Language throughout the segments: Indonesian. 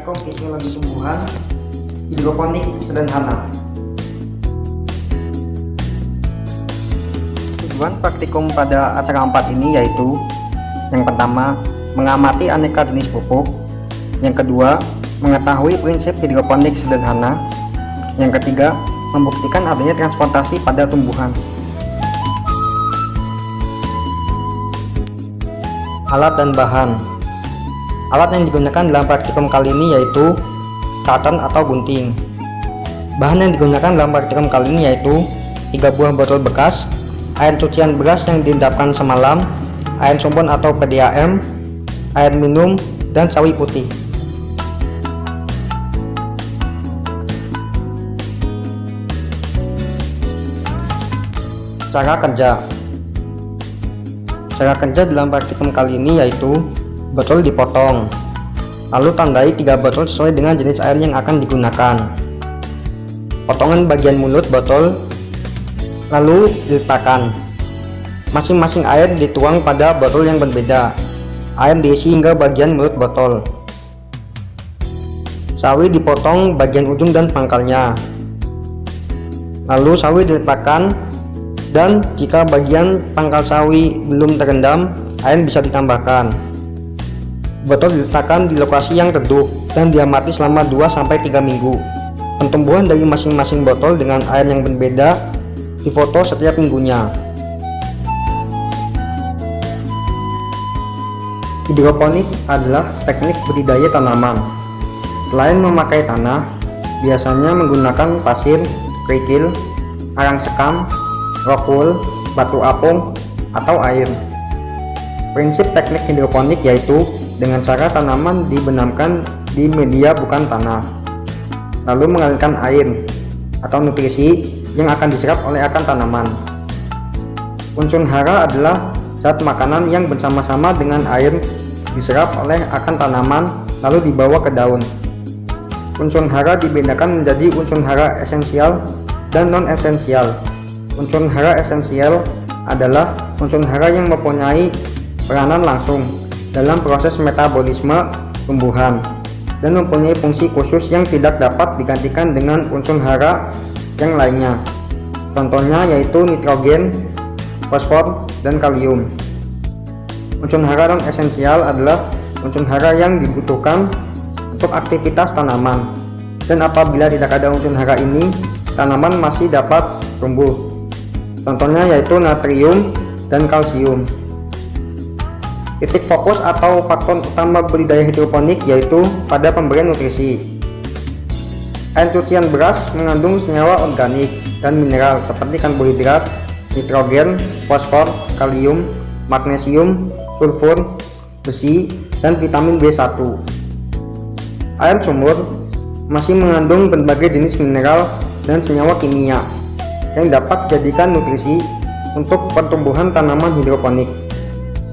praktikum fisiologi tumbuhan hidroponik sederhana. Tujuan praktikum pada acara 4 ini yaitu: yang pertama, mengamati aneka jenis pupuk; yang kedua, mengetahui prinsip hidroponik sederhana; yang ketiga, membuktikan adanya transportasi pada tumbuhan. Alat dan bahan. Alat yang digunakan dalam praktikum kali ini yaitu karton atau gunting. Bahan yang digunakan dalam praktikum kali ini yaitu 3 buah botol bekas, air cucian beras yang diendapkan semalam, air sombon atau PDAM, air minum, dan sawi putih. Cara kerja. Cara kerja dalam praktikum kali ini yaitu botol dipotong, lalu tandai 3 botol sesuai dengan jenis air yang akan digunakan. Potongan bagian mulut botol lalu diletakkan. Masing-masing air dituang pada botol yang berbeda. Air diisi hingga bagian mulut botol. Sawi dipotong bagian ujung dan pangkalnya. Lalu sawi diletakkan, dan jika bagian pangkal sawi belum terendam, air bisa ditambahkan. Botol diletakkan di lokasi yang teduh dan diamati selama 2-3 minggu. Pertumbuhan dari masing-masing botol dengan air yang berbeda difoto setiap minggunya. Hidroponik adalah teknik budidaya tanaman. Selain memakai tanah, biasanya menggunakan pasir, kerikil, arang sekam, rock wool, batu apung, atau air. Prinsip teknik hidroponik yaitu dengan cara tanaman dibenamkan di media bukan tanah, lalu mengalirkan air atau nutrisi yang akan diserap oleh akar tanaman. Unsur hara adalah zat makanan yang bersama-sama dengan air diserap oleh akar tanaman lalu dibawa ke daun. Unsur hara dibedakan menjadi unsur hara esensial dan non-esensial. Unsur hara esensial adalah unsur hara yang mempunyai peranan langsung dalam proses metabolisme tumbuhan dan mempunyai fungsi khusus yang tidak dapat digantikan dengan unsur hara yang lainnya. Contohnya yaitu nitrogen, fosfor, dan kalium. Unsur hara non esensial adalah unsur hara yang dibutuhkan untuk aktivitas tanaman, dan apabila tidak ada unsur hara ini, tanaman masih dapat tumbuh. Contohnya yaitu natrium dan kalsium. Titik fokus atau faktor utama budidaya hidroponik yaitu pada pemberian nutrisi. Air cucian beras mengandung senyawa organik dan mineral seperti karbohidrat, nitrogen, fosfor, kalium, magnesium, sulfur, besi, dan vitamin B1. Air sumur masih mengandung berbagai jenis mineral dan senyawa kimia yang dapat dijadikan nutrisi untuk pertumbuhan tanaman hidroponik.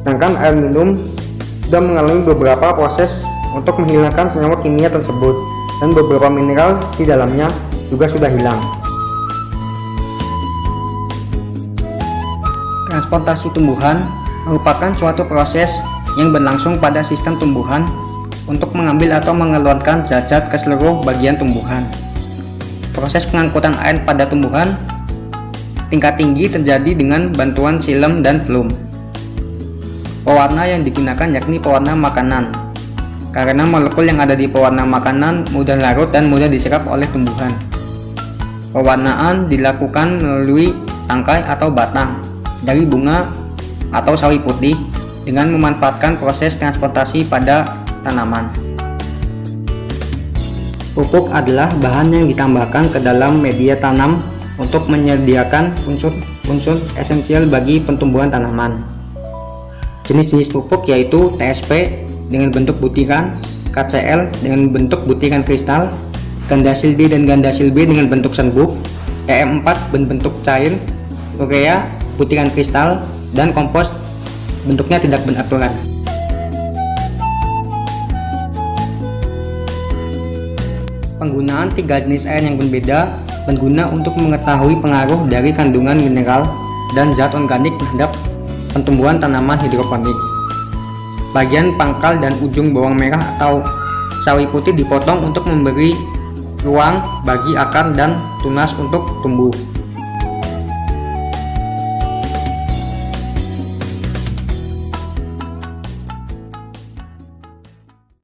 Sedangkan air minum sudah mengalami beberapa proses untuk menghilangkan senyawa kimia tersebut, dan beberapa mineral di dalamnya juga sudah hilang. Transportasi tumbuhan merupakan suatu proses yang berlangsung pada sistem tumbuhan untuk mengambil atau mengeluarkan zat-zat ke seluruh bagian tumbuhan. Proses pengangkutan air pada tumbuhan tingkat tinggi terjadi dengan bantuan xilem dan flum. Pewarna yang digunakan yakni pewarna makanan, karena molekul yang ada di pewarna makanan mudah larut dan mudah diserap oleh tumbuhan. Pewarnaan dilakukan melalui tangkai atau batang dari bunga atau sawi putih dengan memanfaatkan proses transportasi pada tanaman. Pupuk adalah bahan yang ditambahkan ke dalam media tanam untuk menyediakan unsur esensial bagi pertumbuhan tanaman. Jenis-jenis pupuk yaitu TSP dengan bentuk butiran, KCl dengan bentuk butiran kristal, gandasil D dan gandasil B dengan bentuk serbuk, EM4 berbentuk cair, urea butiran kristal, dan kompos bentuknya tidak beraturan. Penggunaan 3 jenis air yang berbeda berguna untuk mengetahui pengaruh dari kandungan mineral dan zat organik terhadap pertumbuhan tanaman hidroponik. Bagian pangkal dan ujung bawang merah atau sawi putih dipotong untuk memberi ruang bagi akar dan tunas untuk tumbuh.